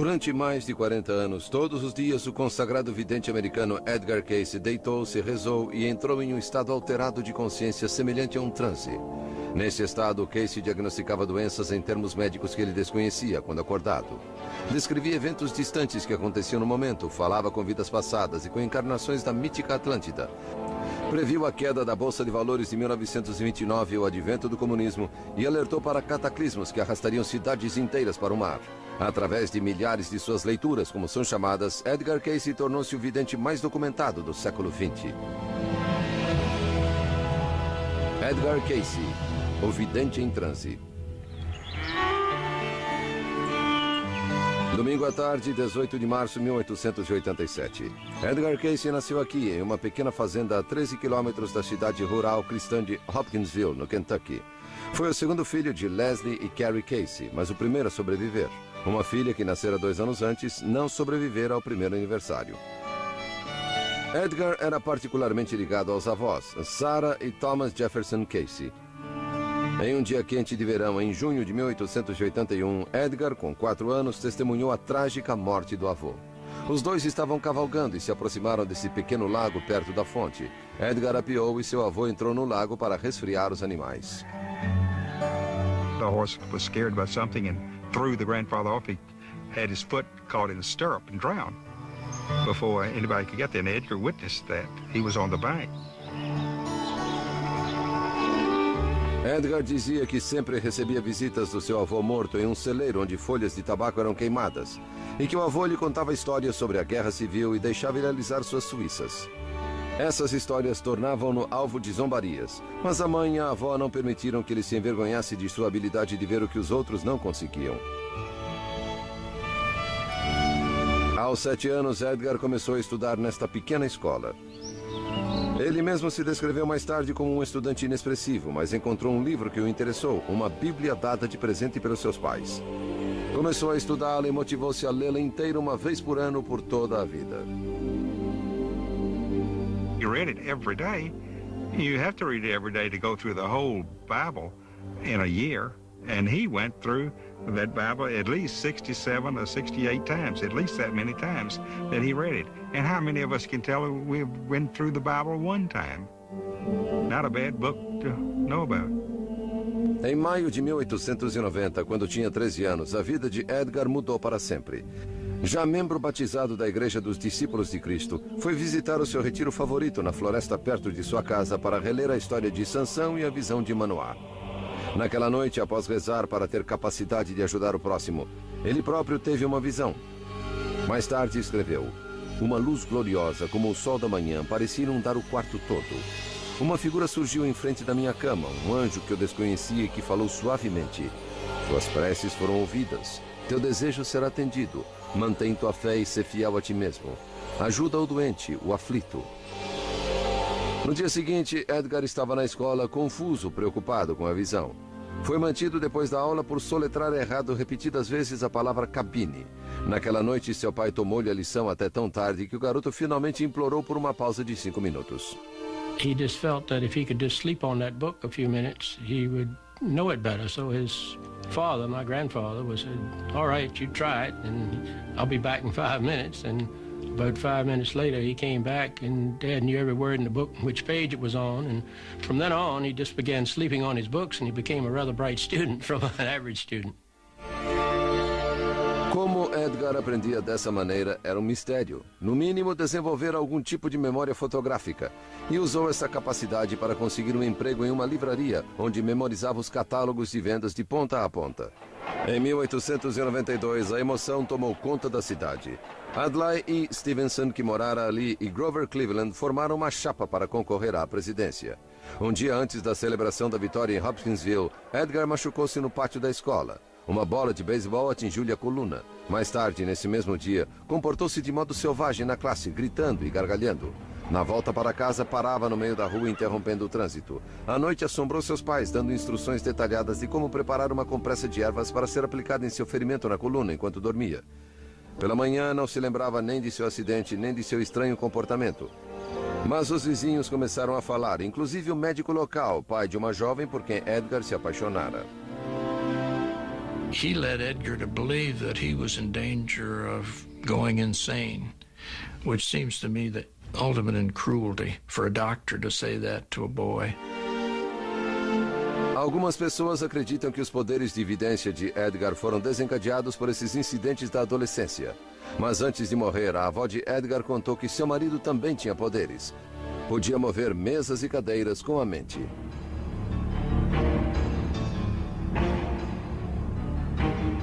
Durante mais de 40 anos, todos os dias, o consagrado vidente americano Edgar Cayce deitou-se, rezou e entrou em um estado alterado de consciência semelhante a um transe. Nesse estado, Cayce diagnosticava doenças em termos médicos que ele desconhecia quando acordado. Descrevia eventos distantes que aconteciam no momento, falava com vidas passadas e com encarnações da mítica Atlântida. Previu a queda da Bolsa de Valores de 1929 e o advento do comunismo e alertou para cataclismos que arrastariam cidades inteiras para o mar. Através de milhares de suas leituras, como são chamadas, Edgar Cayce tornou-se o vidente mais documentado do século XX. Edgar Cayce, o vidente em transe. Domingo à tarde, 18 de março de 1887. Edgar Cayce nasceu aqui, em uma pequena fazenda a 13 quilômetros da cidade rural cristã de Hopkinsville, no Kentucky. Foi o segundo filho de Leslie e Carrie Cayce, mas o primeiro a sobreviver. Uma filha que nascera 2 anos antes não sobrevivera ao primeiro aniversário. Edgar era particularmente ligado aos avós, Sarah e Thomas Jefferson Cayce. Em um dia quente de verão, em junho de 1881, Edgar, com 4 anos, testemunhou a trágica morte do avô. Os dois estavam cavalgando e se aproximaram desse pequeno lago perto da fonte. Edgar apeou e seu avô entrou no lago para resfriar os animais. The horse was scared by something and threw the grandfather off. He had his foot caught in a stirrup and drowned before anybody could get there. And Edgar witnessed that. He was on the bank. Edgar dizia que sempre recebia visitas do seu avô morto em um celeiro onde folhas de tabaco eram queimadas, e que o avô lhe contava histórias sobre a guerra civil e deixava ele alisar suas suíças. Essas histórias tornavam-no alvo de zombarias, mas a mãe e a avó não permitiram que ele se envergonhasse de sua habilidade de ver o que os outros não conseguiam. Aos 7 anos, Edgar começou a estudar nesta pequena escola. Ele mesmo se descreveu mais tarde como um estudante inexpressivo, mas encontrou um livro que o interessou, uma Bíblia dada de presente pelos seus pais. Começou a estudá-la e motivou-se a lê-la inteira uma vez por ano por toda a vida. You read it every day. You have to read it every day to go through the whole Bible in a year. And he went through that Bible at least 67 or 68 times, at least that many times that he read it. And how many of us can tell we've went through the Bible one time? Not a bad book to know about. Em maio de 1890, quando tinha 13 anos, a vida de Edgar mudou para sempre. Já membro batizado da Igreja dos Discípulos de Cristo, foi visitar o seu retiro favorito na floresta perto de sua casa para reler a história de Sansão e a visão de Manoá. Naquela noite, após rezar para ter capacidade de ajudar o próximo, ele próprio teve uma visão. Mais tarde escreveu: uma luz gloriosa, como o sol da manhã, parecia inundar o quarto todo. Uma figura surgiu em frente da minha cama, um anjo que eu desconhecia e que falou suavemente: tuas preces foram ouvidas, teu desejo será atendido, mantém tua fé e ser fiel a ti mesmo. Ajuda o doente, o aflito. No dia seguinte, Edgar estava na escola, confuso, preocupado com a visão. Foi mantido depois da aula por soletrar errado repetidas vezes a palavra cabine. Naquela noite, seu pai tomou-lhe a lição até tão tarde que o garoto finalmente implorou por uma pausa de 5 minutos. He just felt that if he could just sleep on that book a few minutes, he would know it better. So his father, my grandfather, was said, all right, you try it, and I'll be back in 5 minutes. And about 5 minutes later, he came back, and Dad knew every word in the book, which page it was on. And from then on, he just began sleeping on his books, and he became a rather bright student from an average student. Como Edgar aprendia dessa maneira era um mistério. No mínimo, desenvolver algum tipo de memória fotográfica. E usou essa capacidade para conseguir um emprego em uma livraria, onde memorizava os catálogos de vendas de ponta a ponta. Em 1892, a emoção tomou conta da cidade. Adlai E. Stevenson, que morara ali, e Grover Cleveland formaram uma chapa para concorrer à presidência. Um dia antes da celebração da vitória em Hopkinsville, Edgar machucou-se no pátio da escola. Uma bola de beisebol atingiu-lhe a coluna. Mais tarde, nesse mesmo dia, comportou-se de modo selvagem na classe, gritando e gargalhando. Na volta para casa, parava no meio da rua, interrompendo o trânsito. À noite, assombrou seus pais, dando instruções detalhadas de como preparar uma compressa de ervas para ser aplicada em seu ferimento na coluna enquanto dormia. Pela manhã, não se lembrava nem de seu acidente, nem de seu estranho comportamento. Mas os vizinhos começaram a falar, inclusive o médico local, pai de uma jovem por quem Edgar se apaixonara. he led Edgar to believe that he was in danger of going insane, which seems to me the ultimate in cruelty for a doctor to say that to a boy. Algumas pessoas acreditam que os poderes de evidência de Edgar foram desencadeados por esses incidentes da adolescência. Mas antes de morrer, a avó de Edgar contou que seu marido também tinha poderes. Podia mover mesas e cadeiras com a mente.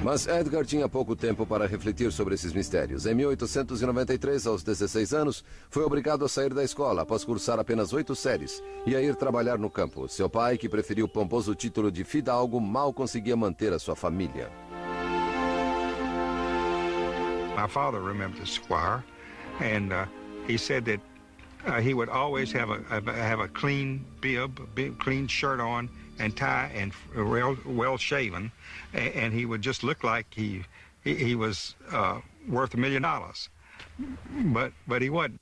Mas Edgar tinha pouco tempo para refletir sobre esses mistérios. Em 1893, aos 16 anos, foi obrigado a sair da escola após cursar apenas 8 séries e a ir trabalhar no campo. Seu pai, que preferiu o pomposo título de fidalgo, mal conseguia manter a sua família. My father remembered the squire, and he said that he would always have a clean bib, clean shirt on and tie, and well shaven, and he would just look like he was worth $1 million, but he wasn't.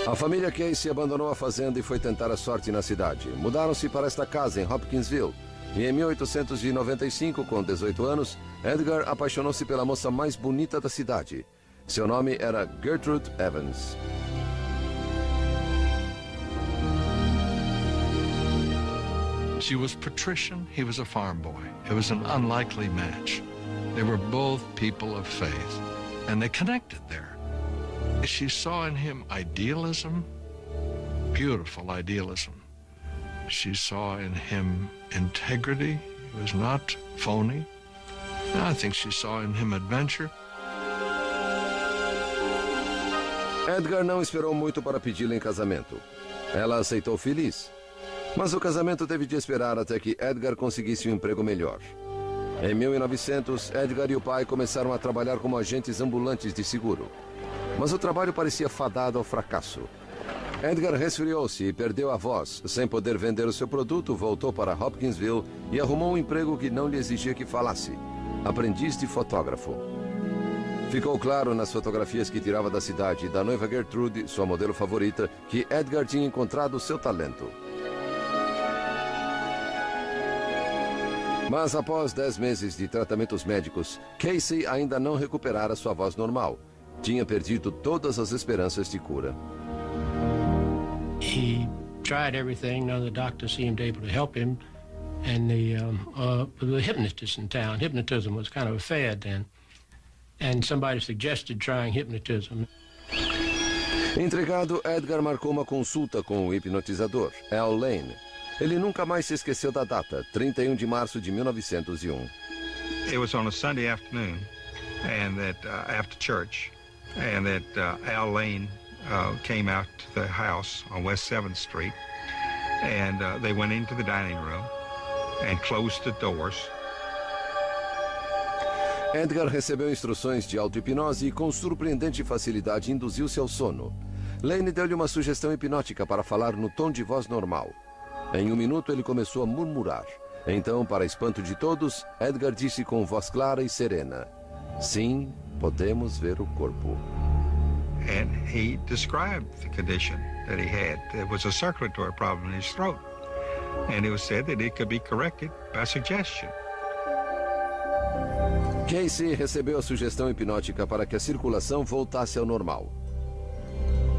A família Casey abandonou a fazenda e foi tentar a sorte na cidade. Mudaram-se para esta casa em Hopkinsville. E em 1895, com 18 anos, Edgar apaixonou-se pela moça mais bonita da cidade. Seu nome era Gertrude Evans. She was patrician, he was a farm boy. It was an unlikely match. They were both people of faith, and they connected there. She saw in him idealism, beautiful idealism. She saw in him integrity. He was not phony. And I think she saw in him adventure. Edgar não esperou muito para pedi-la em casamento. Ela aceitou feliz. Mas o casamento teve de esperar até que Edgar conseguisse um emprego melhor. Em 1900, Edgar e o pai começaram a trabalhar como agentes ambulantes de seguro. Mas o trabalho parecia fadado ao fracasso. Edgar resfriou-se e perdeu a voz. Sem poder vender o seu produto, voltou para Hopkinsville e arrumou um emprego que não lhe exigia que falasse: aprendiz de fotógrafo. Ficou claro nas fotografias que tirava da cidade e da noiva Gertrude, sua modelo favorita, que Edgar tinha encontrado seu talento. Mas após 10 meses de tratamentos médicos, Casey ainda não recuperara sua voz normal. Tinha perdido todas as esperanças de cura. He tried everything. None of the doctors seemed able to help him. And the hypnotist in town, hypnotism was kind of a fad then. And somebody suggested trying hypnotism. Intrigado, Edgar marcou uma consulta com o hipnotizador, Al Lane. Ele nunca mais se esqueceu da data, 31 de março de 1901. It was on a Sunday afternoon, and that after church, and that Al Lane came out to the house on West 7th Street, and they went into the dining room and closed the doors. Edgar recebeu instruções de auto-hipnose e com surpreendente facilidade induziu-se ao sono. Lane deu-lhe uma sugestão hipnótica para falar no tom de voz normal. Em 1 minuto ele começou a murmurar. Então, para espanto de todos, Edgar disse com voz clara e serena: sim, podemos ver o corpo. And he described the condition that he had. There was a circulatory problem in his throat. And it was said that it could be corrected by suggestion. Casey recebeu a sugestão hipnótica para que a circulação voltasse ao normal.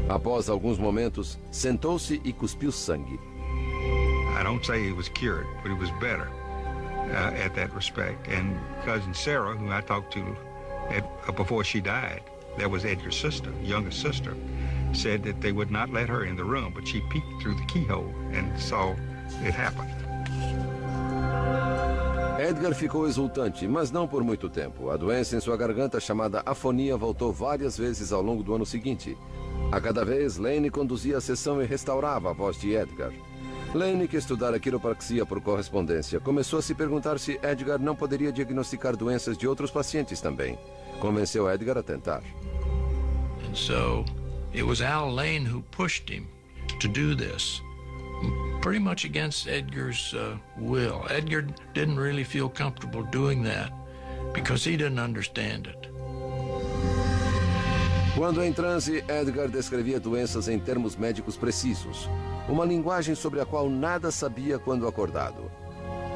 Após alguns momentos, sentou-se e cuspiu sangue. I don't say he was cured, but he was better at that respect. And cousin Sarah, who I talked to before she died, that was Edgar's sister, youngest sister, said that they would not let her in the room, but she peeked through the keyhole and saw it happen. Edgar ficou exultante, mas não por muito tempo. A doença em sua garganta, chamada afonia, voltou várias vezes ao longo do ano seguinte. A cada vez, Lane conduzia a sessão e restaurava a voz de Edgar. Lane, que estudara quiropraxia por correspondência, começou a se perguntar se Edgar não poderia diagnosticar doenças de outros pacientes também. Convenceu Edgar a tentar. And so it was Al Lane who pushed him to do this, pretty much against Edgar's will. Edgar didn't really feel comfortable doing that because he didn't understand it. Quando em transe, Edgar descrevia doenças em termos médicos precisos, uma linguagem sobre a qual nada sabia quando acordado.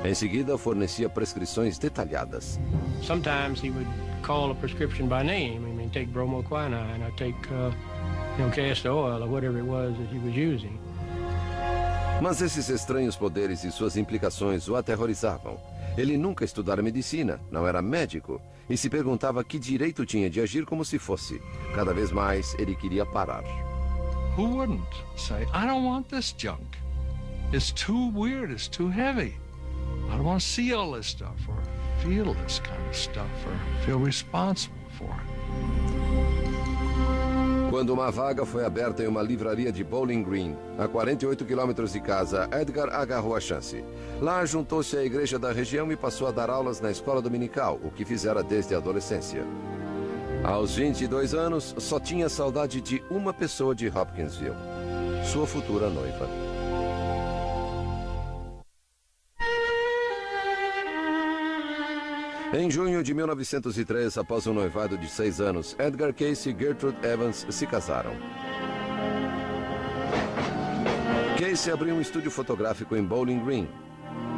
Em seguida, fornecia prescrições detalhadas. Sometimes he would call a prescription by name. I mean, take bromoquinine, or take, castor oil, or whatever it was that he was using. Mas esses estranhos poderes e suas implicações o aterrorizavam. Ele nunca estudara medicina, não era médico, e se perguntava que direito tinha de agir como se fosse. Cada vez mais, ele queria parar. Who wouldn't say, I don't want this junk. It's too weird, it's too heavy. I don't want to see all this stuff or feel this kind of stuff or feel responsible for it. Quando uma vaga foi aberta em uma livraria de Bowling Green, a 48 quilômetros de casa, Edgar agarrou a chance. Lá juntou-se à igreja da região e passou a dar aulas na escola dominical, o que fizera desde a adolescência. Aos 22 anos, só tinha saudade de uma pessoa de Hopkinsville, sua futura noiva. Em junho de 1903, após um noivado de 6 anos, Edgar Cayce e Gertrude Evans se casaram. Cayce abriu um estúdio fotográfico em Bowling Green.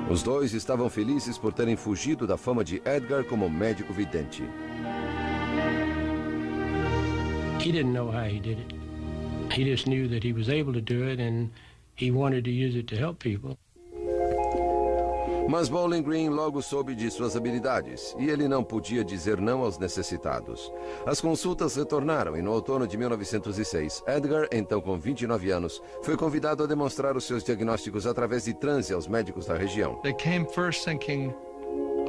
Os dois estavam felizes por terem fugido da fama de Edgar como médico vidente. He didn't know how he did it. He just knew that he was able to do it and he wanted to use it to help people. Mas Bowling Green logo soube de suas habilidades e ele não podia dizer não aos necessitados. As consultas retornaram e no outono de 1906, Edgar, então com 29 anos, foi convidado a demonstrar os seus diagnósticos através de transe aos médicos da região. They came first thinking,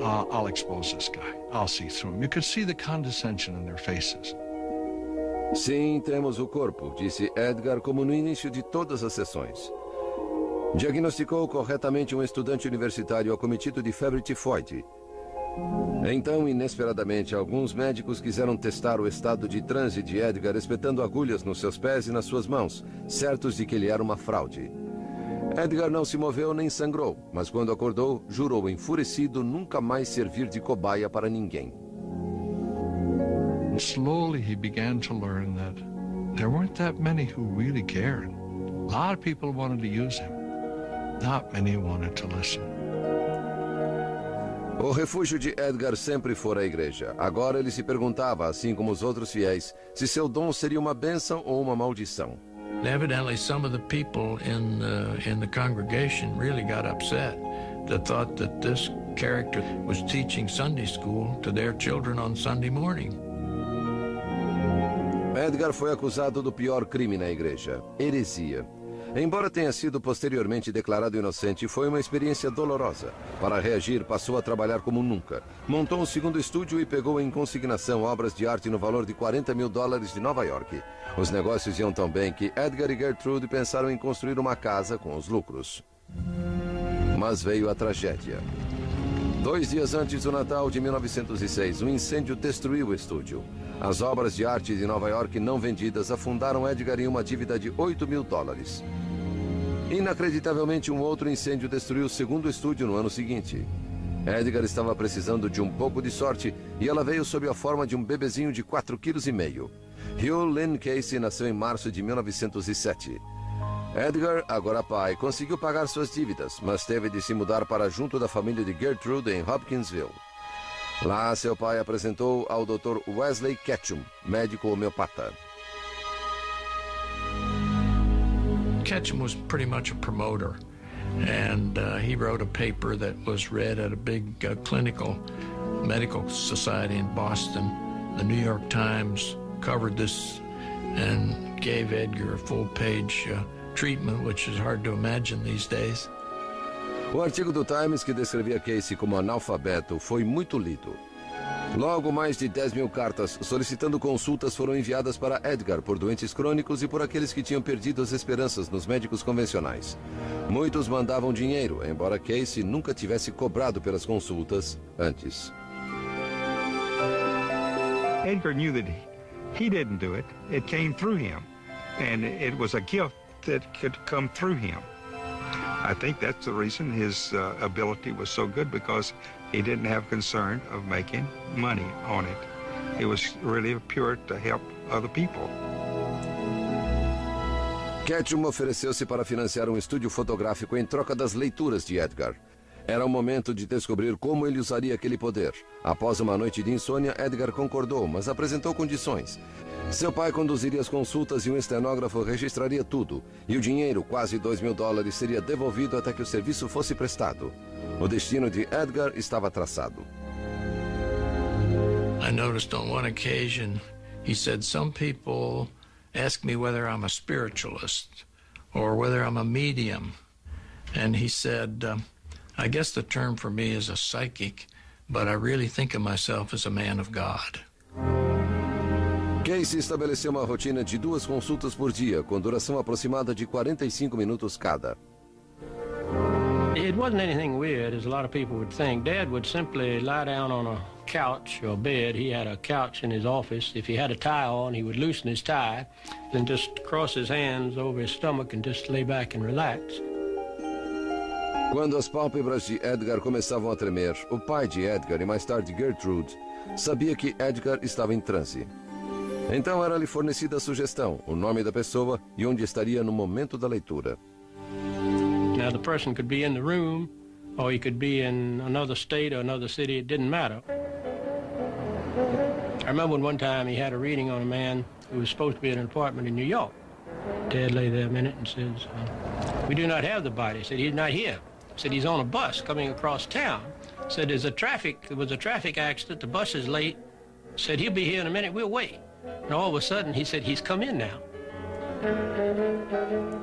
I'll expose this guy. I'll see through him. You could see the condescension in their faces. Sim, temos o corpo, disse Edgar como no início de todas as sessões. Diagnosticou corretamente um estudante universitário acometido de febre tifoide. Então, inesperadamente, alguns médicos quiseram testar o estado de transe de Edgar, espetando agulhas nos seus pés e nas suas mãos, certos de que ele era uma fraude. Edgar não se moveu nem sangrou, mas quando acordou, jurou enfurecido nunca mais servir de cobaia para ninguém. Slowly he began to learn that there weren't that many who really cared. A lot of people wanted to use him. Not many wanted to listen. O refúgio de Edgar sempre fora a igreja. Agora ele se perguntava, assim como os outros fiéis, se seu dom seria uma bênção ou uma maldição. Evidently, some of the people in the congregation really got upset. They thought that this character was teaching Sunday school to their children on Sunday morning. Edgar foi acusado do pior crime na igreja, heresia. Embora tenha sido posteriormente declarado inocente, foi uma experiência dolorosa. Para reagir, passou a trabalhar como nunca. Montou um segundo estúdio e pegou em consignação obras de arte no valor de $40 mil de Nova York. Os negócios iam tão bem que Edgar e Gertrude pensaram em construir uma casa com os lucros. Mas veio a tragédia. 2 dias antes do Natal de 1906, um incêndio destruiu o estúdio. As obras de arte de Nova York não vendidas afundaram Edgar em uma dívida de $8 mil. Inacreditavelmente, um outro incêndio destruiu o segundo estúdio no ano seguinte. Edgar estava precisando de um pouco de sorte e ela veio sob a forma de um bebezinho de 4,5 kg. Hugh Lynn Cayce nasceu em março de 1907. Edgar, agora pai, conseguiu pagar suas dívidas, mas teve de se mudar para junto da família de Gertrude em Hopkinsville. Lá, seu pai apresentou ao Dr. Wesley Ketchum, médico homeopata. Ketchum was pretty much a promoter, and he wrote a paper that was read at a big clinical medical society in Boston. The New York Times covered this and gave Edgar a full-page treatment, which is hard to imagine these days. O artigo do Times que descrevia Cayce como analfabeto foi muito lido. Logo, mais de 10 mil cartas solicitando consultas foram enviadas para Edgar por doentes crônicos e por aqueles que tinham perdido as esperanças nos médicos convencionais. Muitos mandavam dinheiro, embora Cayce nunca tivesse cobrado pelas consultas antes. Edgar knew that he didn't do it. It came through him. And it was a gift that could come through him. I think that's the reason his ability was so good, because he didn't have concern of making money on it. It was really pure to help other people. Ketchum ofereceu-se para financiar um estúdio fotográfico em troca das leituras de Edgar. Era o momento de descobrir como ele usaria aquele poder. Após uma noite de insônia, Edgar concordou, mas apresentou condições. Seu pai conduziria as consultas e um estenógrafo registraria tudo. E o dinheiro, quase $2.000, seria devolvido até que o serviço fosse prestado. O destino de Edgar estava traçado. I noticed on one occasion, he said, some people ask me whether I'm a spiritualist or whether I'm a medium. And he said, I guess the term for me is a psychic, but I really think of myself as a man of God. Casey estabeleceu uma rotina de 2 consultas por dia, com duração aproximada de 45 minutos cada. It wasn't anything weird, as a lot of people would think. Dad would simply lie down on a couch or bed. He had a couch in his office. If he had a tie on, he would loosen his tie, then just cross his hands over his stomach and just lay back and relax. Quando as pálpebras de Edgar começavam a tremer, o pai de Edgar e mais tarde Gertrude sabia que Edgar estava em transe. Então era-lhe fornecida a sugestão, o nome da pessoa e onde estaria no momento da leitura. Now the person could be in the room, or he could be in another state or another city. It didn't matter. I remember one time he had a reading on a man who was supposed to be in an apartment in New York. Dad lay there a minute and says, we do not have the body. He said, he's not here. He said, he's on a bus coming across town. He said, there was a traffic accident. The bus is late. He said, he'll be here in a minute. We'll wait. And all of a sudden, he said, he's come in now.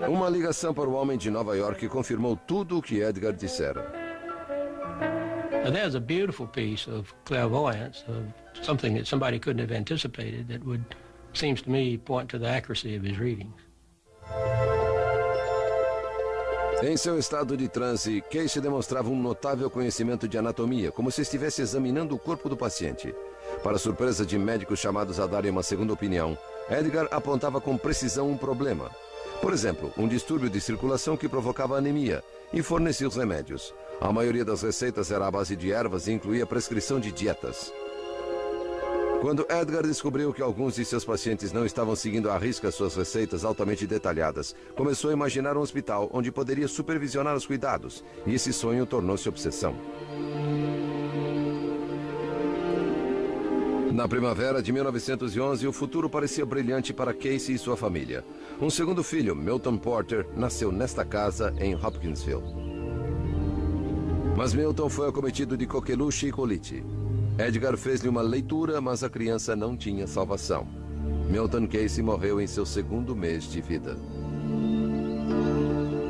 Uma ligação para o homem de Nova York confirmou tudo o que Edgar dissera. Now, there's a beautiful piece of clairvoyance, of something that somebody couldn't have anticipated that would, seems to me, point to the accuracy of his readings. Em seu estado de transe, Casey demonstrava um notável conhecimento de anatomia, como se estivesse examinando o corpo do paciente. Para surpresa de médicos chamados a darem uma segunda opinião, Edgar apontava com precisão um problema. Por exemplo, um distúrbio de circulação que provocava anemia, e fornecia os remédios. A maioria das receitas era à base de ervas e incluía prescrição de dietas. Quando Edgar descobriu que alguns de seus pacientes não estavam seguindo à risca suas receitas altamente detalhadas, começou a imaginar um hospital onde poderia supervisionar os cuidados, e esse sonho tornou-se obsessão. Na primavera de 1911, o futuro parecia brilhante para Casey e sua família. Um segundo filho, Milton Porter, nasceu nesta casa em Hopkinsville. Mas Milton foi acometido de coqueluche e colite. Edgar fez-lhe uma leitura, mas a criança não tinha salvação. Milton Casey morreu em seu segundo mês de vida.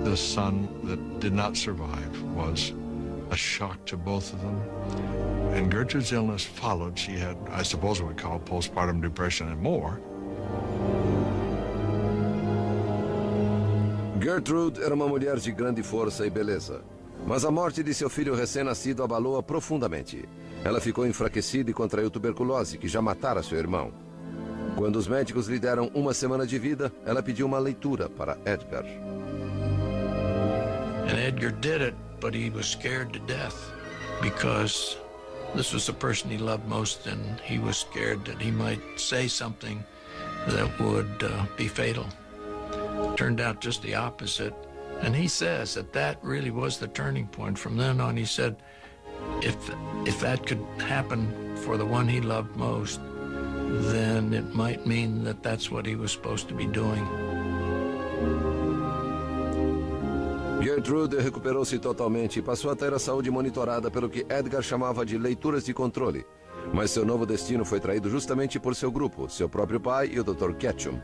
The son that did not survive was a shock to both of them. And Gertrude's illness followed. She had, I suppose, what we call postpartum depression and more. Gertrude era uma mulher de grande força e beleza. Mas a morte de seu filho recém-nascido abalou-a profundamente. Ela ficou enfraquecida e contraiu tuberculose, que já matara seu irmão. Quando os médicos lhe deram uma semana de vida, ela pediu uma leitura para Edgar. And Edgar did it, but he was scared to death because this was the person he loved most, and he was scared that he might say something that would be fatal. Turned out just the opposite. And he says that really was the turning point. From then on, he said, if that could happen for the one he loved most, then it might mean that that's what he was supposed to be doing. Gertrude recuperou-se totalmente e passou a ter a saúde monitorada pelo que Edgar chamava de leituras de controle. Mas seu novo destino foi traído justamente por seu grupo, seu próprio pai e o Dr. Ketchum.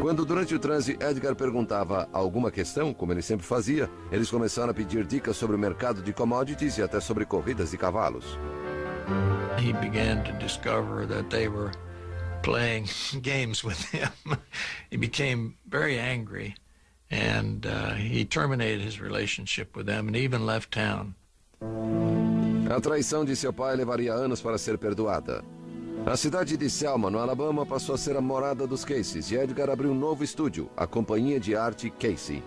Quando durante o transe Edgar perguntava alguma questão, como ele sempre fazia, eles começaram a pedir dicas sobre o mercado de commodities e até sobre corridas de cavalos. He began to discover that they were playing games with him. He became very angry, and he terminated his relationship with them and even left town. A traição de seu pai levaria anos para ser perdoada. A cidade de Selma, no Alabama, passou a ser a morada dos Caseys e Edgar abriu um novo estúdio, a Companhia de Arte Casey.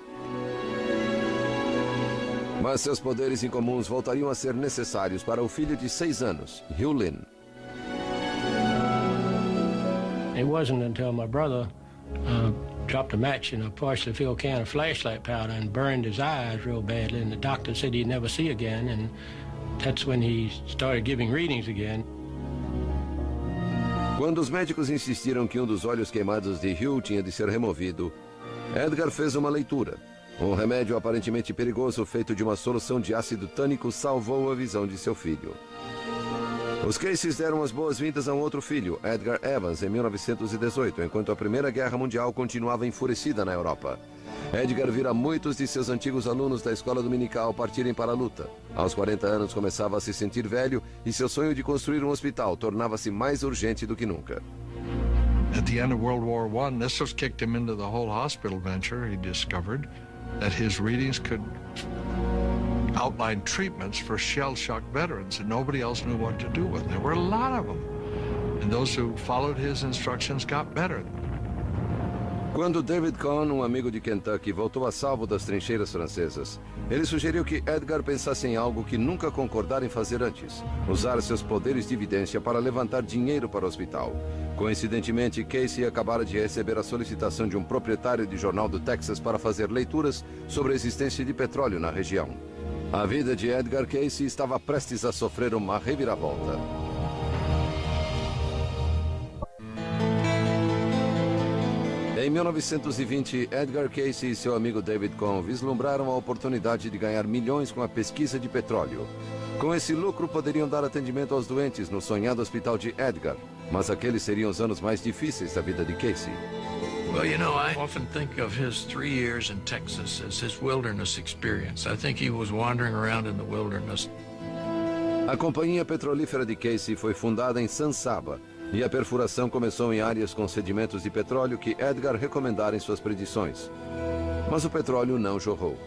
Mas seus poderes incomuns voltariam a ser necessários para o filho de 6 anos, Hugh Lynn. It wasn't until my brother dropped a match in a partially filled can of flashlight powder and burned his eyes real badly, and the doctor said he'd never see again, and that's when he started giving readings again. Quando os médicos insistiram que um dos olhos queimados de Hugh tinha de ser removido, Edgar fez uma leitura. Um remédio aparentemente perigoso feito de uma solução de ácido tânico salvou a visão de seu filho. Os Caseys deram as boas-vindas a um outro filho, Edgar Evans, em 1918, enquanto a Primeira Guerra Mundial continuava enfurecida na Europa. Edgar vira muitos de seus antigos alunos da escola dominical partirem para a luta. Aos 40 anos começava a se sentir velho e seu sonho de construir um hospital tornava-se mais urgente do que nunca. At the end of World War I, this was kicked him into the whole hospital venture. He discovered that his readings could outline treatments for shell-shock veterans, and nobody else knew what to do with them. There were a lot of them, and those who followed his instructions got better. Quando David Cohn, um amigo de Kentucky, voltou a salvo das trincheiras francesas, ele sugeriu que Edgar pensasse em algo que nunca concordara em fazer antes: usar seus poderes de vidência para levantar dinheiro para o hospital. Coincidentemente, Casey acabara de receber a solicitação de um proprietário de jornal do Texas para fazer leituras sobre a existência de petróleo na região. A vida de Edgar Casey estava prestes a sofrer uma reviravolta. Em 1920, Edgar Casey e seu amigo David Cohn vislumbraram a oportunidade de ganhar milhões com a pesquisa de petróleo. Com esse lucro, poderiam dar atendimento aos doentes no sonhado hospital de Edgar, mas aqueles seriam os anos mais difíceis da vida de Casey. Well, you know, I often think of his 3 years in Texas as his wilderness experience. I think he was wandering around in the wilderness. A companhia petrolífera de Casey foi fundada em San Saba, e a perfuração começou em áreas com sedimentos de petróleo que Edgar recomendara em suas predições. Mas o petróleo não jorrou.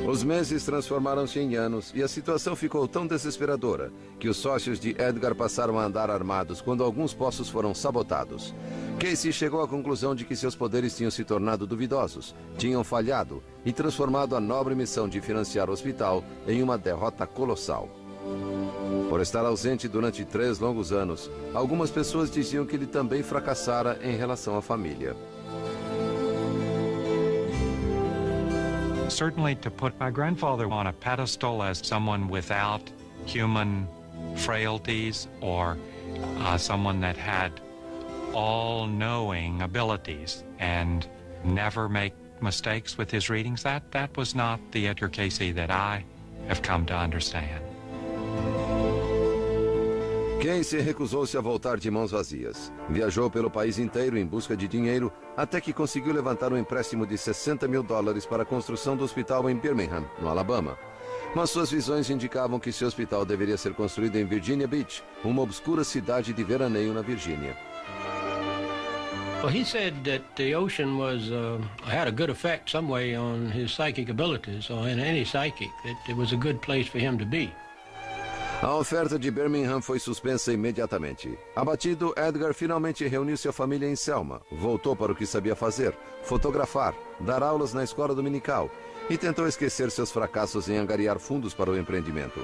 Os meses transformaram-se em anos e a situação ficou tão desesperadora que os sócios de Edgar passaram a andar armados quando alguns poços foram sabotados. Casey chegou à conclusão de que seus poderes tinham se tornado duvidosos, tinham falhado e transformado a nobre missão de financiar o hospital em uma derrota colossal. Por estar ausente durante 3 longos anos, algumas pessoas diziam que ele também fracassara em relação à família. Certainly to put my grandfather on a pedestal as someone without human frailties or someone that had all-knowing abilities and never make mistakes with his readings, that was not the Edgar Casey that I have come to understand. Casey recusou-se a voltar de mãos vazias. Viajou pelo país inteiro em busca de dinheiro, até que conseguiu levantar um empréstimo de $60 mil para a construção do hospital em Birmingham, no Alabama. Mas suas visões indicavam que seu hospital deveria ser construído em Virginia Beach, uma obscura cidade de veraneio na Virgínia. Well, he said that the ocean had a good effect some way on his psychic abilities, or in any psychic, that it was a good place for him to be. A oferta de Birmingham foi suspensa imediatamente. Abatido, Edgar finalmente reuniu sua família em Selma, voltou para o que sabia fazer, fotografar, dar aulas na escola dominical e tentou esquecer seus fracassos em angariar fundos para o empreendimento.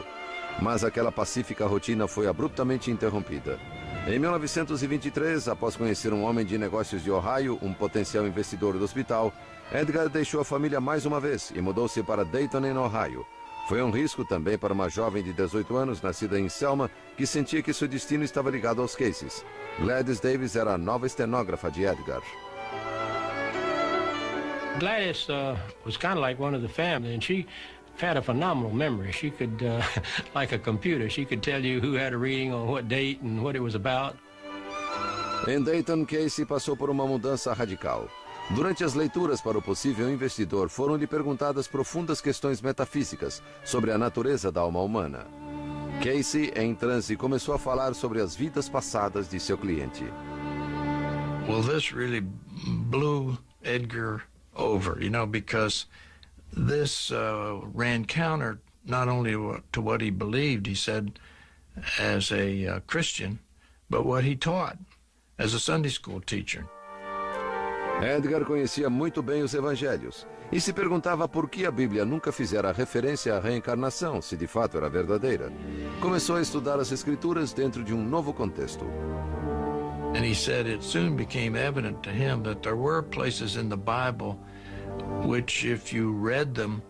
Mas aquela pacífica rotina foi abruptamente interrompida. Em 1923, após conhecer um homem de negócios de Ohio, um potencial investidor do hospital, Edgar deixou a família mais uma vez e mudou-se para Dayton, em Ohio. Foi um risco também para uma jovem de 18 anos, nascida em Selma, que sentia que seu destino estava ligado aos Caseys. Gladys Davis era a nova estenógrafa de Edgar. Gladys was kind of like one of the family, and she had a phenomenal memory. She could, like a computer, she could tell you who had a reading on what date and what it was about. Em Dayton, Casey passou por uma mudança radical. Durante as leituras para o possível investidor, foram-lhe perguntadas profundas questões metafísicas sobre a natureza da alma humana. Casey, em transe, começou a falar sobre as vidas passadas de seu cliente. Well, this really blew Edgar over, you know, because this ran counter not only to what he believed, he said, as a Christian, but what he taught as a Sunday school teacher. Edgar conhecia muito bem os evangelhos e se perguntava por que a Bíblia nunca fizera referência à reencarnação, se de fato era verdadeira. Começou a estudar as Escrituras dentro de um novo contexto. And he said it soon became evident to him that there were places in the Bible which, if you read them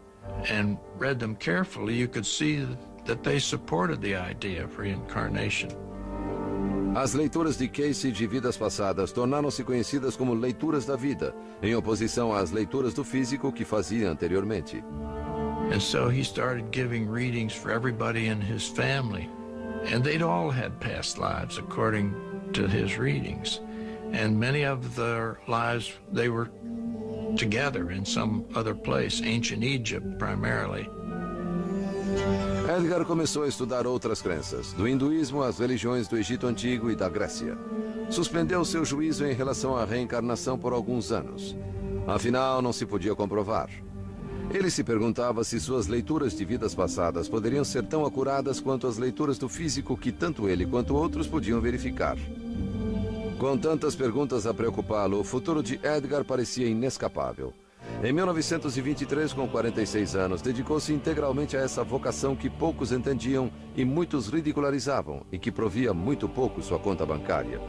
and read them carefully, you could see that they supported the idea of reincarnation. As leituras de Casey de vidas passadas tornaram-se conhecidas como leituras da vida, em oposição às leituras do físico que fazia anteriormente. And so he started giving readings for everybody in his family, and they'd all had past lives according to his readings. And many of their lives, they were together in some other place, ancient Egypt primarily. Edgar começou a estudar outras crenças, do hinduísmo às religiões do Egito Antigo e da Grécia. Suspendeu seu juízo em relação à reencarnação por alguns anos. Afinal, não se podia comprovar. Ele se perguntava se suas leituras de vidas passadas poderiam ser tão acuradas quanto as leituras do físico que tanto ele quanto outros podiam verificar. Com tantas perguntas a preocupá-lo, o futuro de Edgar parecia inescapável. Em 1923, com 46 anos, dedicou-se integralmente a essa vocação que poucos entendiam e muitos ridicularizavam e que provia muito pouco sua conta bancária.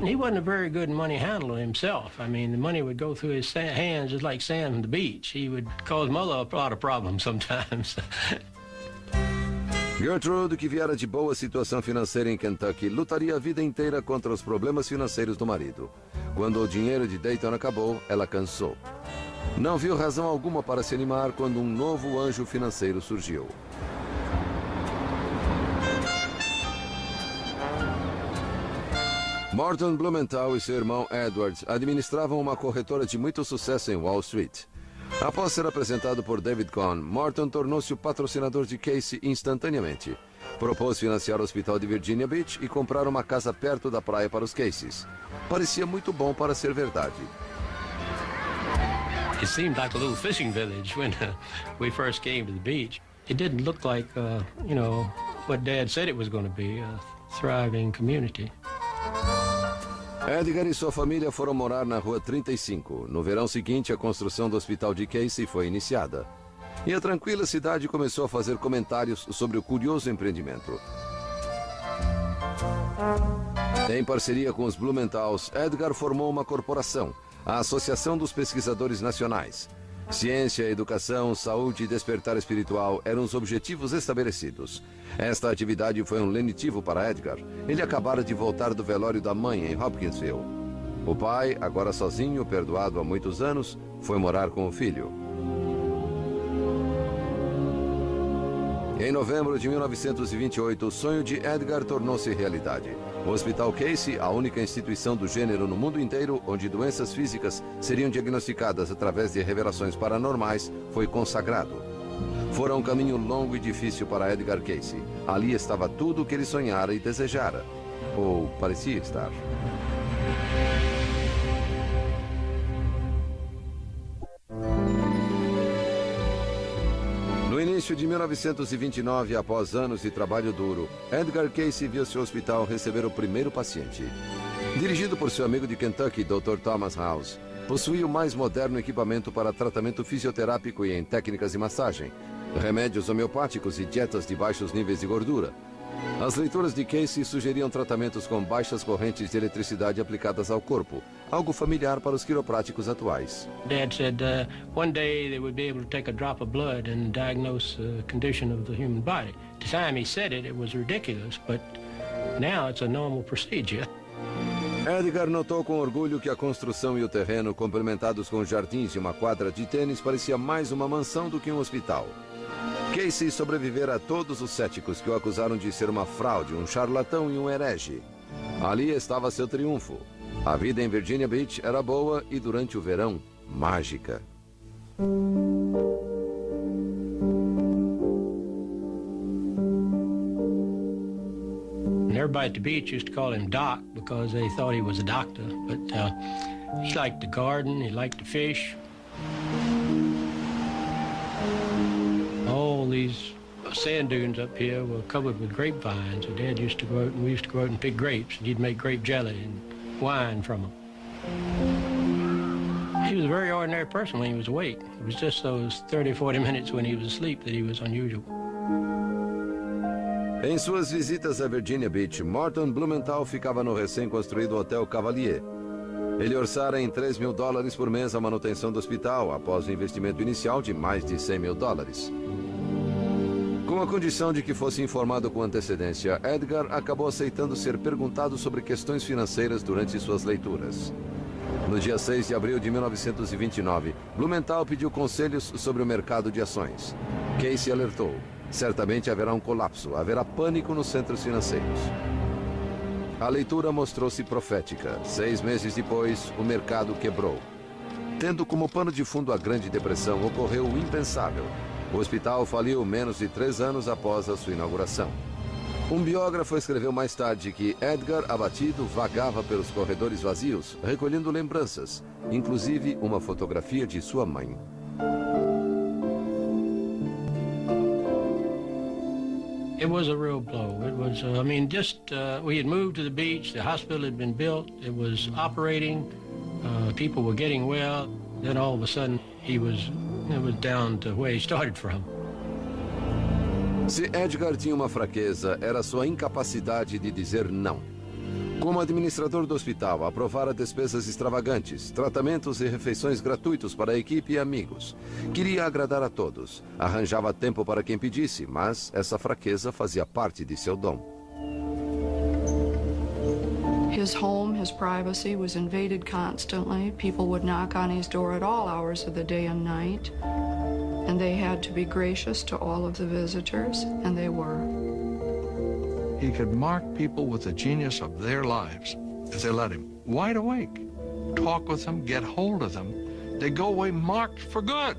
He wasn't a very good money handler himself. I mean, the money would go through his hands just like sand from the beach. He would cause mother a lot of problems sometimes. Gertrude, que viera de boa situação financeira em Kentucky, lutaria a vida inteira contra os problemas financeiros do marido. Quando o dinheiro de Dayton acabou, ela cansou. Não viu razão alguma para se animar quando um novo anjo financeiro surgiu. Morton Blumenthal e seu irmão Edward administravam uma corretora de muito sucesso em Wall Street. Após ser apresentado por David Cohn, Morton tornou-se o patrocinador de Casey instantaneamente. Propôs financiar o hospital de Virginia Beach e comprar uma casa perto da praia para os Caseys. Parecia muito bom para ser verdade. It seemed like a little fishing village when we first came to the beach. It didn't look like, what Dad said it was going to be, a thriving community. Edgar e sua família foram morar na Rua 35. No verão seguinte, a construção do hospital de Casey foi iniciada. E a tranquila cidade começou a fazer comentários sobre o curioso empreendimento. Em parceria com os Blumenthals, Edgar formou uma corporação, a Associação dos Pesquisadores Nacionais. Ciência, educação, saúde e despertar espiritual eram os objetivos estabelecidos. Esta atividade foi um lenitivo para Edgar. Ele acabara de voltar do velório da mãe em Hopkinsville. O pai, agora sozinho, perdoado há muitos anos, foi morar com o filho. Em novembro de 1928, o sonho de Edgar tornou-se realidade. O Hospital Casey, a única instituição do gênero no mundo inteiro onde doenças físicas seriam diagnosticadas através de revelações paranormais, foi consagrado. Fora um caminho longo e difícil para Edgar Casey. Ali estava tudo o que ele sonhara e desejara. Ou parecia estar. No início de 1929, após anos de trabalho duro, Edgar Casey viu seu hospital receber o primeiro paciente. Dirigido por seu amigo de Kentucky, Dr. Thomas House, possuía o mais moderno equipamento para tratamento fisioterápico e em técnicas de massagem, remédios homeopáticos e dietas de baixos níveis de gordura. As leituras de Casey sugeriam tratamentos com baixas correntes de eletricidade aplicadas ao corpo, algo familiar para os quiropráticos atuais. Dad said one day they would be able to take a drop of blood and diagnose the condition of the human body. At the time he said it was ridiculous, but now it's a normal procedure. Edgar notou com orgulho que a construção e o terreno, complementados com jardins e uma quadra de tênis, parecia mais uma mansão do que um hospital. Casey sobrevivera a todos os céticos que o acusaram de ser uma fraude, um charlatão e um herege. Ali estava seu triunfo. A vida em Virginia Beach era boa e, durante o verão, mágica. Everybody at the beach used to call him Doc because they thought he was a doctor. But he liked to garden, he liked to fish. All these sand dunes up here were covered with grapevines. So Dad used to go out, and we used to go out and pick grapes, and he'd make grape jelly and wine from them. He was a very ordinary person when he was awake. It was just those 30, 40 minutes when he was asleep that he was unusual. Em suas visitas a Virginia Beach, Morton Blumenthal ficava no recém-construído Hotel Cavalier. Ele orçara em $3 mil por mês a manutenção do hospital, após o investimento inicial de mais de $100 mil. Com a condição de que fosse informado com antecedência, Edgar acabou aceitando ser perguntado sobre questões financeiras durante suas leituras. No dia 6 de abril de 1929, Blumenthal pediu conselhos sobre o mercado de ações. Casey alertou: certamente haverá um colapso, haverá pânico nos centros financeiros. A leitura mostrou-se profética. 6 meses depois, o mercado quebrou. Tendo como pano de fundo a Grande Depressão, ocorreu o impensável. O hospital faliu menos de 3 anos após a sua inauguração. Um biógrafo escreveu mais tarde que Edgar, abatido, vagava pelos corredores vazios, recolhendo lembranças, inclusive uma fotografia de sua mãe. It was a real blow. It was, we had moved to the beach, the hospital had been built, it was operating, people were getting well, then all of a sudden it was down to where he started from. Se Edgar tinha uma fraqueza, era sua incapacidade de dizer não. Como administrador do hospital, aprovara despesas extravagantes, tratamentos e refeições gratuitos para a equipe e amigos. Queria agradar a todos. Arranjava tempo para quem pedisse, mas essa fraqueza fazia parte de seu dom. His home, his privacy was invaded constantly. People would knock on his door at all hours of the day and night. And they had to be gracious to all of the visitors, and they were. He could mark people with the genius of their lives if they let him. Wide awake. Talk with them, get hold of them. They go away marked for good.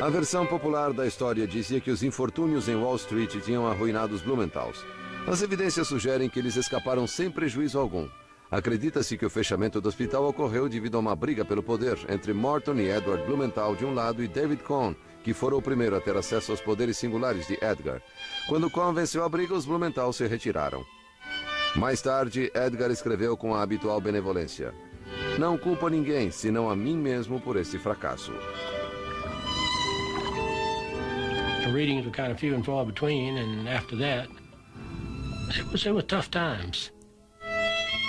A versão popular da história dizia que os infortúnios em Wall Street tinham arruinado os Blumenthals. As evidências sugerem que eles escaparam sem prejuízo algum. Acredita-se que o fechamento do hospital ocorreu devido a uma briga pelo poder entre Morton e Edward Blumenthal de um lado e David Cohn, que fora o primeiro a ter acesso aos poderes singulares de Edgar. Quando Cohn venceu a briga, os Blumenthal se retiraram. Mais tarde, Edgar escreveu com a habitual benevolência: "Não culpo ninguém, senão a mim mesmo por esse fracasso." The readings were kind of few and far between, and after that, it were tough times.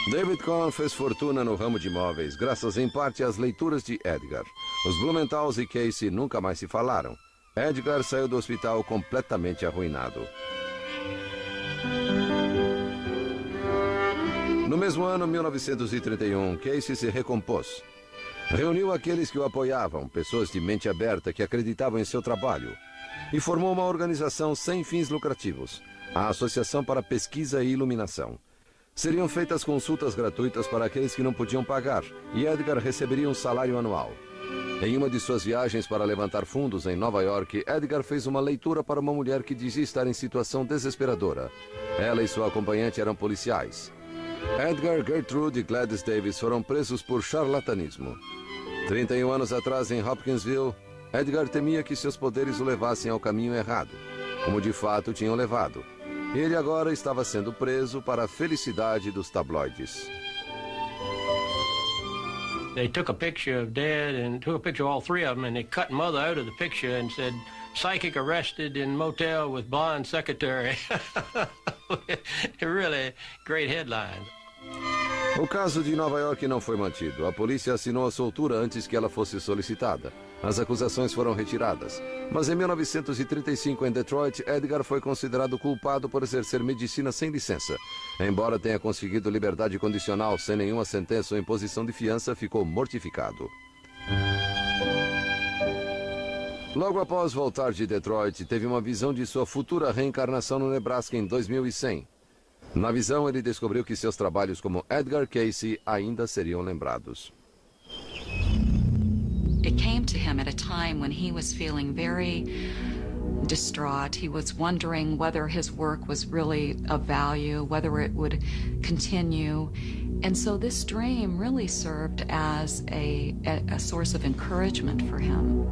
David Cohn fez fortuna no ramo de imóveis, graças em parte às leituras de Edgar. Os Blumenthals e Casey nunca mais se falaram. Edgar saiu do hospital completamente arruinado. No mesmo ano, 1931, Casey se recompôs. Reuniu aqueles que o apoiavam, pessoas de mente aberta que acreditavam em seu trabalho, e formou uma organização sem fins lucrativos, a Associação para Pesquisa e Iluminação. Seriam feitas consultas gratuitas para aqueles que não podiam pagar, e Edgar receberia um salário anual. Em uma de suas viagens para levantar fundos em Nova York, Edgar fez uma leitura para uma mulher que dizia estar em situação desesperadora. Ela e sua acompanhante eram policiais. Edgar, Gertrude e Gladys Davis foram presos por charlatanismo. 31 anos atrás, em Hopkinsville, Edgar temia que seus poderes o levassem ao caminho errado, como de fato tinham levado. Ele agora estava sendo preso para a felicidade dos tabloides. They took a picture of Dad and took a picture of all three of them, and they cut Mother out of the picture and said, "Psychic arrested in motel with blonde secretary." Really great headline. O caso de Nova York não foi mantido. A polícia assinou a soltura antes que ela fosse solicitada. As acusações foram retiradas. Mas em 1935, em Detroit, Edgar foi considerado culpado por exercer medicina sem licença. Embora tenha conseguido liberdade condicional sem nenhuma sentença ou imposição de fiança, ficou mortificado. Logo após voltar de Detroit, teve uma visão de sua futura reencarnação no Nebraska em 2100. Na visão, ele descobriu que seus trabalhos como Edgar Casey ainda seriam lembrados. It came to him at a time when he was feeling very distraught. He was wondering whether his work was really of value, whether it would continue. And so this dream really served as a source of encouragement for him.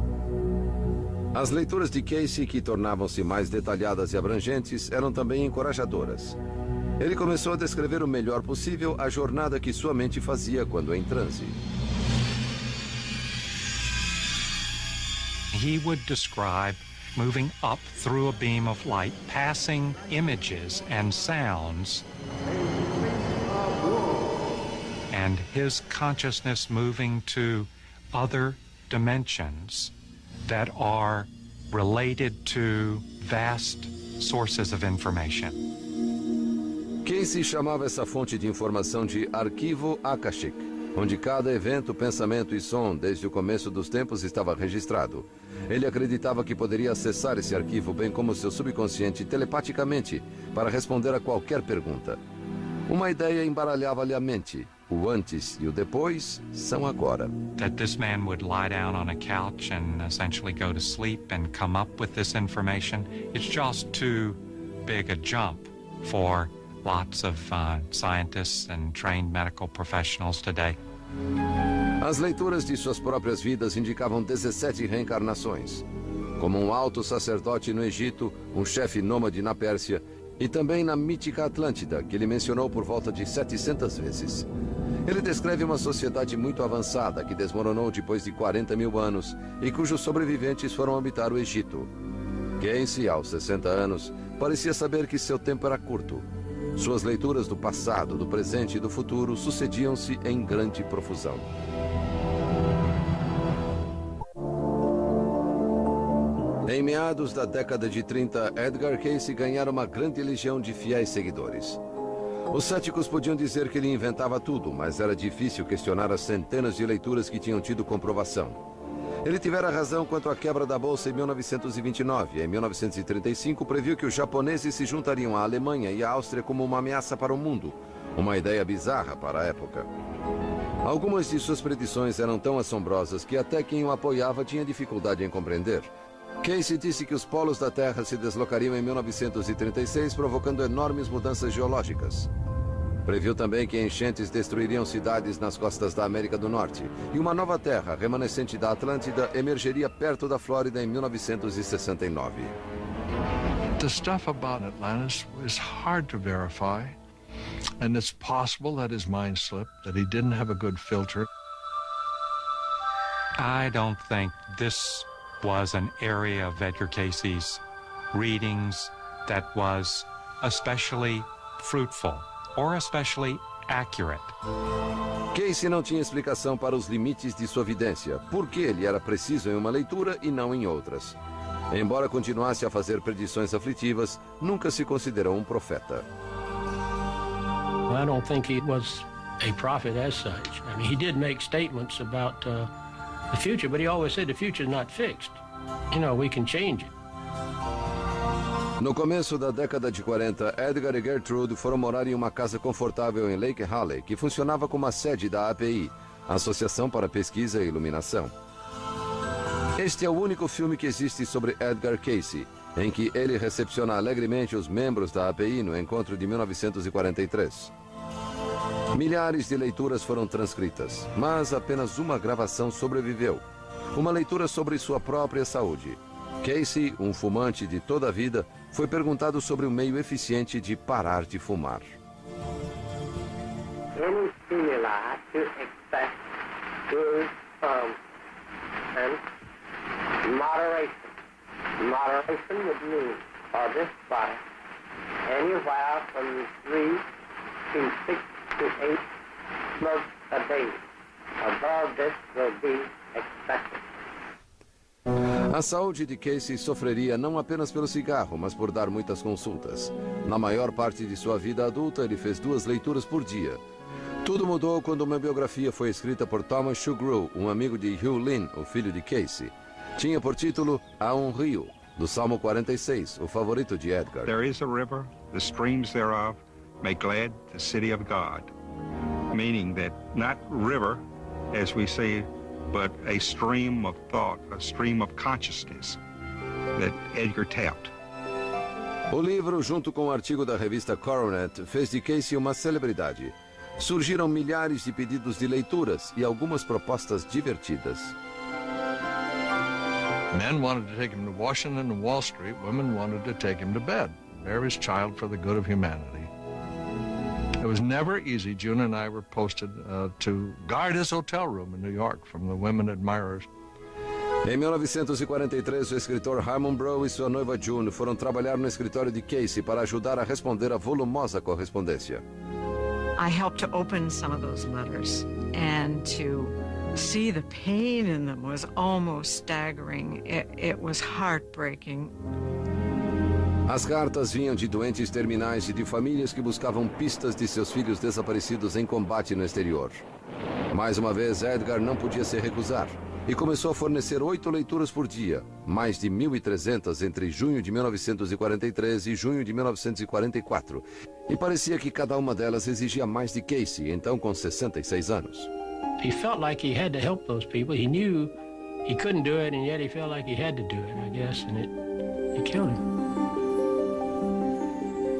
As leituras de Casey, que tornavam-se mais detalhadas e abrangentes, eram também encorajadoras. Ele começou a descrever o melhor possível a jornada que sua mente fazia quando em transe. He would describe moving up through a beam of light, passing images and sounds, and his consciousness moving to other dimensions that are related to vast sources of information. Casey chamava essa fonte de informação de arquivo Akashic, onde cada evento, pensamento e som, desde o começo dos tempos, estava registrado. Ele acreditava que poderia acessar esse arquivo, bem como seu subconsciente, telepaticamente, para responder a qualquer pergunta. Uma ideia embaralhava-lhe a mente. O antes e o depois são agora. That this man would lie down on a couch and essentially go to sleep and come up with this information, it's just too big a jump for lots of scientists and trained medical professionals today. As leituras de suas próprias vidas indicavam 17 reencarnações, como um alto sacerdote no Egito, um chefe nômade na Pérsia e também na mítica Atlântida, que ele mencionou por volta de 700 vezes. Ele descreve uma sociedade muito avançada que desmoronou depois de 40 mil anos e cujos sobreviventes foram habitar o Egito. Casey, aos 60 anos, parecia saber que seu tempo era curto. Suas leituras do passado, do presente e do futuro sucediam-se em grande profusão. Em meados da década de 30, Edgar Casey ganhara uma grande legião de fiéis seguidores. Os céticos podiam dizer que ele inventava tudo, mas era difícil questionar as centenas de leituras que tinham tido comprovação. Ele tivera razão quanto à quebra da Bolsa em 1929. Em 1935, previu que os japoneses se juntariam à Alemanha e à Áustria como uma ameaça para o mundo. Uma ideia bizarra para a época. Algumas de suas predições eram tão assombrosas que até quem o apoiava tinha dificuldade em compreender. Casey disse que os polos da Terra se deslocariam em 1936, provocando enormes mudanças geológicas. Previu também que enchentes destruiriam cidades nas costas da América do Norte e uma nova terra, remanescente da Atlântida, emergeria perto da Flórida em 1969. The stuff about Atlantis is hard to verify, and it's possible that his mind slipped, that he didn't have a good filter. I don't think this was an area of Edgar Casey's readings that was especially fruitful or especially accurate. Casey não tinha explicação para os limites de sua vidência, porque ele era preciso em uma leitura e não em outras. Embora continuasse a fazer predições aflitivas, nunca se considerou um profeta. I don't think he was a prophet as such. I mean, he did make statements about the future, but he always said the future is not fixed. You know, we can change it. No começo da década de 40, Edgar e Gertrude foram morar em uma casa confortável em Lake Haley, que funcionava como a sede da API, Associação para Pesquisa e Iluminação. Este é o único filme que existe sobre Edgar Casey, em que ele recepciona alegremente os membros da API no encontro de 1943. Milhares de leituras foram transcritas, mas apenas uma gravação sobreviveu. Uma leitura sobre sua própria saúde. Casey, um fumante de toda a vida, foi perguntado sobre um meio eficiente de parar de fumar. Any stimuli to expect is and moderation. Moderation would mean for this body anywhere from 3 to 6 to 8 smokes a day. Above this will be expected. A saúde de Casey sofreria não apenas pelo cigarro, mas por dar muitas consultas. Na maior parte de sua vida adulta, ele fez 2 leituras por dia. Tudo mudou quando uma biografia foi escrita por Thomas Shugrew, um amigo de Hugh Lynn, o filho de Casey. Tinha por título Há um Rio, do Salmo 46, o favorito de Edgar. There is a river, the streams thereof make glad the city of God. Meaning that not river, as we say, but a stream of thought, a stream of consciousness that Edgar tapped. O livro, junto com o artigo da revista Coronet, fez de Casey uma celebridade. Surgiram milhares de pedidos de leituras e algumas propostas divertidas. Men wanted to take him to Washington and Wall Street. Women wanted to take him to bed, bear his child for the good of humanity. It was never easy. June and I were posted to guard his hotel room in New York from the women admirers. Em 1943, o escritor Harmon Brough e sua noiva June foram trabalhar no escritório de Casey para ajudar a responder a volumosa correspondência. I helped to open some of those letters, and to see the pain in them was almost staggering. It was heartbreaking. As cartas vinham de doentes terminais e de famílias que buscavam pistas de seus filhos desaparecidos em combate no exterior. Mais uma vez, Edgar não podia se recusar e começou a fornecer 8 leituras por dia, mais de 1.300 entre junho de 1943 e junho de 1944. E parecia que cada uma delas exigia mais de Casey, então com 66 anos. He felt like he had to help those people. He knew he couldn't do it, and yet he felt like he had to do it, I guess, and it killed him.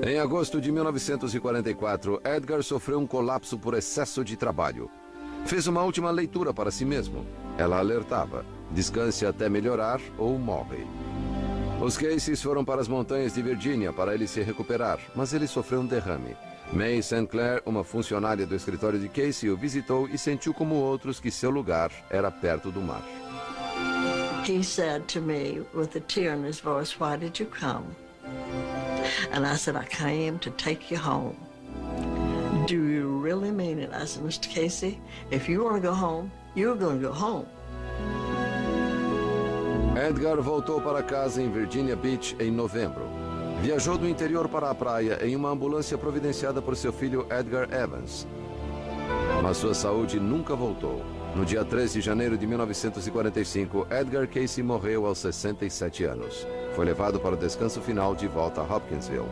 Em agosto de 1944, Edgar sofreu um colapso por excesso de trabalho. Fez uma última leitura para si mesmo. Ela alertava: descanse até melhorar ou morre. Os Caseys foram para as montanhas de Virgínia para ele se recuperar, mas ele sofreu um derrame. May St. Clair, uma funcionária do escritório de Casey, o visitou e sentiu como outros que seu lugar era perto do mar. He said to me with a tear in his voice, "Why did you come?" And I said, "I came to take you home." "Do you really mean it?" I said, "Mr. Casey, if you want to go home, you're going to go home." Edgar voltou para casa em Virginia Beach em novembro. Viajou do interior para a praia em uma ambulância providenciada por seu filho Edgar Evans. Mas sua saúde nunca voltou. No dia 3 de janeiro de 1945, Edgar Casey morreu aos 67 anos. Foi levado para o descanso final de volta a Hopkinsville.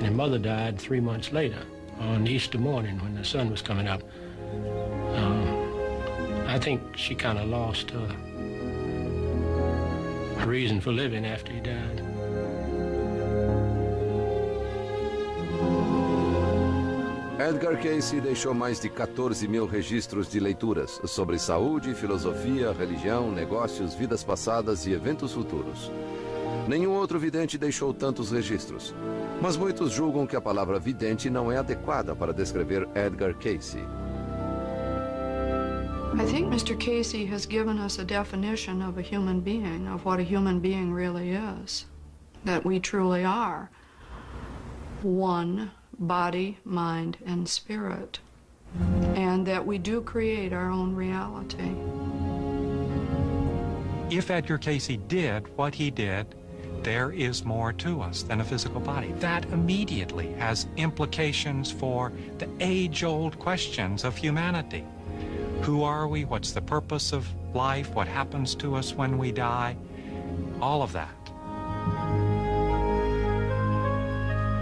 And his mother died 3 months later, on Easter morning when the sun was coming up. I think she kind of lost her reason for living after he died. Edgar Casey deixou mais de 14.000 registros de leituras sobre saúde, filosofia, religião, negócios, vidas passadas e eventos futuros. Nenhum outro vidente deixou tantos registros, mas muitos julgam que a palavra vidente não é adequada para descrever Edgar Casey. I think Mr. Casey has given us a definition of a human being, of what a human being really is. That we truly are one body, mind, and spirit. And that we do create our own reality. If Edgar Casey did what he did, there is more to us than a physical body. That immediately has implications for the age-old questions of humanity. Who are we? What's the purpose of life? What happens to us when we die? All of that.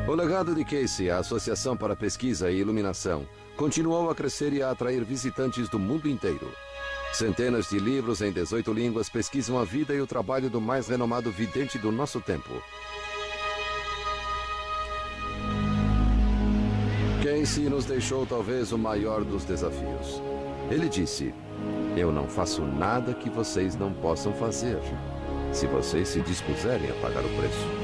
O legado de Casey, a Associação para Pesquisa e Iluminação, continuou a crescer e a atrair visitantes do mundo inteiro. Centenas de livros em 18 línguas pesquisam a vida e o trabalho do mais renomado vidente do nosso tempo. Casey nos deixou talvez o maior dos desafios. Ele disse: "Eu não faço nada que vocês não possam fazer, se vocês se dispuserem a pagar o preço."